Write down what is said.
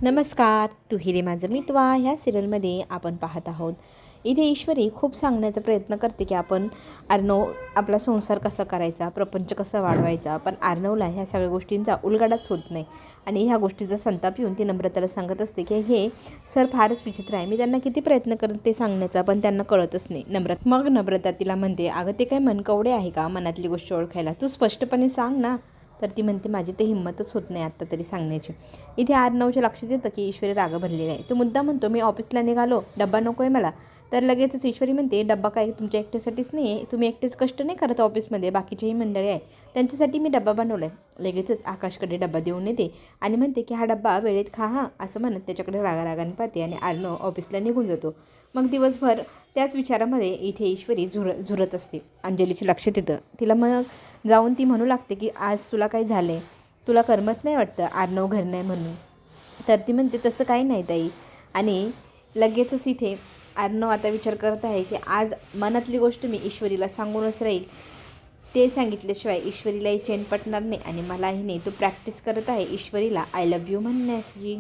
नमस्कार, तू हिरे माझं मितवा ह्या सिरियलमध्ये आपण पाहत आहोत. इथे ईश्वरी खूप सांगण्याचा प्रयत्न करते की आपण अर्णव आपला संसार कसा करायचा, प्रपंच कसा वाढवायचा. पण अर्णवला ह्या सगळ्या गोष्टींचा उलगडाच होत नाही आणि ह्या गोष्टीचा संताप येऊन ती नम्रताला सांगत असते की हे सर फारच विचित्र आहे. मी त्यांना किती प्रयत्न करते सांगण्याचा, पण त्यांना कळतच नाही. मग नम्रता तिला म्हणते, अगं ते काय मनकवडे आहे का मनातली गोष्ट ओळखायला? तू स्पष्टपणे सांग ना. तर ती म्हणते, माझी ते हिंमतच होत नाही आत्ता तरी सांगण्याची. इथे अर्णवच्या लक्षात येतं की ईश्वरी राग भरलेला आहे. तो मुद्दा म्हणतो, मी ऑफिसला निघालो, डब्बा नको आहे मला. तर लगेचच ईश्वरी म्हणते, डब्बा काय तुमच्या एकट्यासाठीच नाही आहे, तुम्ही एकटेच कष्ट नाही करत ऑफिसमध्ये, बाकीचीही मंडळी आहे, त्यांच्यासाठी मी डब्बा बनवला आहे. लगेचच आकाशकडे डब्बा देऊन येते आणि म्हणते की हा डब्बा वेळेत खा हां, असं म्हणत त्याच्याकडे रागारागाने पाहते आणि अर्णव ऑफिसला निघून जातो. मग दिवसभर त्याच विचारामध्ये इथे ईश्वरी झुरत असते. अंजलीच्या लक्षात येतं. तिला मग जाऊन ती म्हणू लागते की आज तुला काय झालं आहे, तुला करमत नाही वाटतं अर्णव घर नाही म्हणून. तर ती म्हणते, तसं काही नाही ताई. आणि लगेचच इथे अर्णव आता विचार करत आहे की आज मनातली गोष्ट मी ईश्वरीला सांगूनच राहील. ते सांगितल्याशिवाय ईश्वरीलाही चैन पटणार नाही आणि मलाही नाही. तो प्रॅक्टिस करत आहे ईश्वरीला आय लव्ह यू म्हणण्याची.